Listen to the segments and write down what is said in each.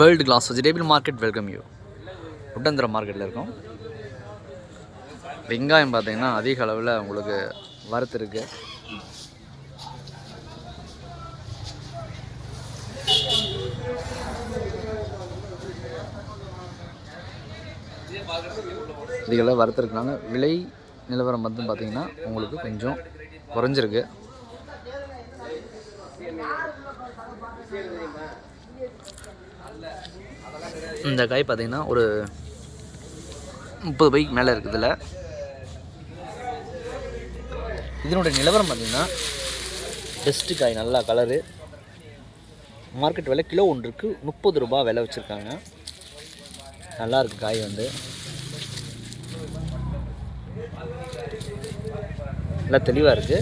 World class vegetable market welcome you. உட்டந்திர மார்க்கெட்டில் இருக்கும். வெங்காயம் பார்த்தீங்கன்னா அதிக அளவில் உங்களுக்கு வறுத்து இருக்கு. இதுகளை வறுத்துருக்குனால விலை நிலவரம் வந்து பார்த்திங்கன்னா உங்களுக்கு கொஞ்சம் குறைஞ்சிருக்கு. இந்த காய் பார்த்திங்கன்னா ஒரு 30 பைக்கு மேலே இருக்குதுல்ல. இதனுடைய நிலவரம் பார்த்திங்கன்னா பெஸ்ட்டு காய், நல்லா கலரு. மார்க்கெட் விலை கிலோ ஒன்றுக்கு 30 ரூபா விலை வச்சுருக்காங்க. நல்லாயிருக்கு காய் வந்து நல்லா தெளிவாக இருக்குது.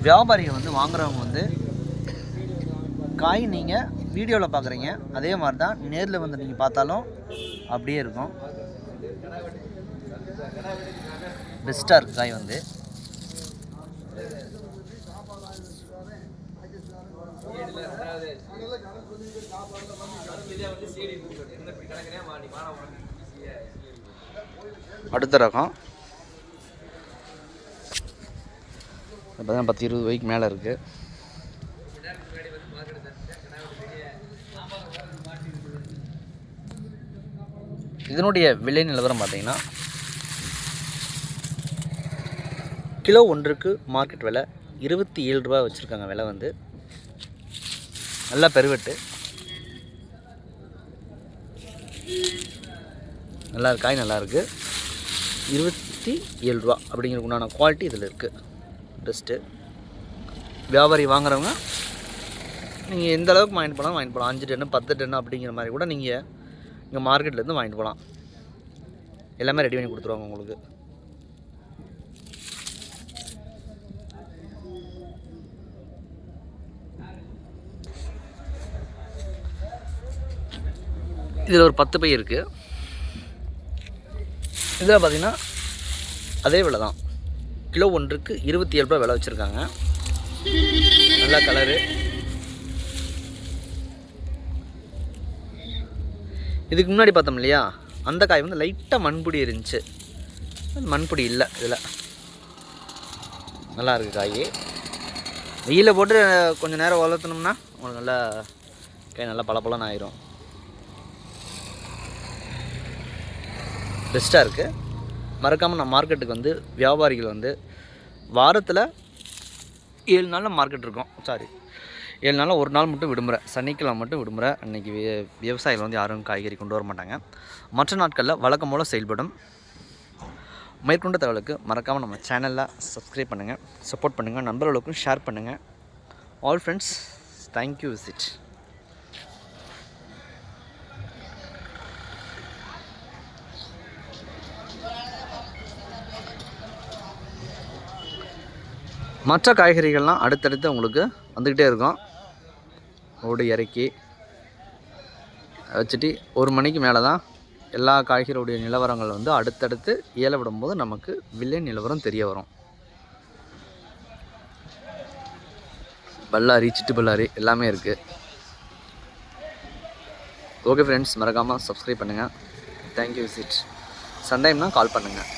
வியாபாரிகள் வந்து வாங்குறவங்க வந்து காய் நீங்கள் வீடியோவில் பார்க்குறீங்க, அதே மாதிரி தான் நேரில் வந்து நீங்கள் பார்த்தாலும் அப்படியே இருக்கும். பெஸ்ட்டாக இருக்குது காய் வந்து. அடுத்த ரகம் பார்த்தீங்கன்னா 10-20 வயக்கு மேலே இருக்குது. இதனுடைய விலை நிலவரம் பார்த்தீங்கன்னா கிலோ ஒன்றுக்கு மார்க்கெட் விலை 27 ரூபா வச்சுருக்காங்க. விலை வந்து நல்லா பெருவெட்டு, நல்லா காய் நல்லாயிருக்கு. 27 ரூபா அப்படிங்கிற உண்டான குவாலிட்டி இதில் இருக்குது. பெஸ்ட்டு. வியாபாரி வாங்குறவங்க நீங்கள் எந்த அளவுக்கு வாங்கிட்டு போகலாம் 5 டன்னு 10 டன்னு அப்படிங்கிற மாதிரி கூட நீங்கள் இங்கே மார்க்கெட்லேருந்து வாங்கிட்டு போகலாம். எல்லாமே ரெடி பண்ணி கொடுத்துருவாங்க உங்களுக்கு. இதில் ஒரு 10 பை இருக்குது. இதில் பார்த்திங்கன்னா அதே விலை தான். கிலோ ஒன்றுக்கு 27 ரூபா விலை வச்சுருக்காங்க. நல்லா கலரு. இதுக்கு முன்னாடி பார்த்தோம் இல்லையா, அந்த காய் வந்து லைட்டாக மண்புடி இருந்துச்சு. மண்புடி இல்லை இதில். நல்லா இருக்குது காய். வெயிலில் போட்டு கொஞ்சம் நேரம் வளர்த்தணும்னா உங்களுக்கு நல்லா காய் நல்லா பளபளன்னு ஆயிரும். பெஸ்ட்டாக இருக்குது. மறக்காமல் நான் மார்க்கெட்டுக்கு வந்து வியாபாரிகள் வந்து வாரத்தில் 7 நாளில் மார்க்கெட் இருக்கும். 7 நாளில் ஒரு நாள் மட்டும் விடுமுறை, சனிக்கிழமை மட்டும் விடுமுறை. அன்றைக்கி விவசாயிகள் வந்து யாரும் காய்கறி கொண்டு வர மாட்டாங்க. மற்ற நாட்களில் வழக்கம் போல் செயல்படும். மேற்கொண்ட தகவலுக்கு மறக்காமல் நம்ம சேனலில் சப்ஸ்கிரைப் பண்ணுங்கள், சப்போர்ட் பண்ணுங்கள், நண்பர்களுக்கும் ஷேர் பண்ணுங்கள். All friends, thank you visit. மற்ற காய்கறிகள்லாம் அடுத்தடுத்து உங்களுக்கு வந்துக்கிட்டே இருக்கும். ஓடு இறக்கி வச்சுட்டு 1 மணிக்கு மேலே தான் எல்லா காய்கறியுடைய நிலவரங்கள் வந்து அடுத்தடுத்து ஏல விடும்போது நமக்கு விலை நிலவரம் தெரிய வரும். பல்லாரி, சிட்டு பல்லாரி எல்லாமே இருக்குது. ஓகே ஃப்ரெண்ட்ஸ், மறக்காமல் சப்ஸ்கிரைப் பண்ணுங்கள். Thank you visit. சண்டைம்னா கால் பண்ணுங்கள்.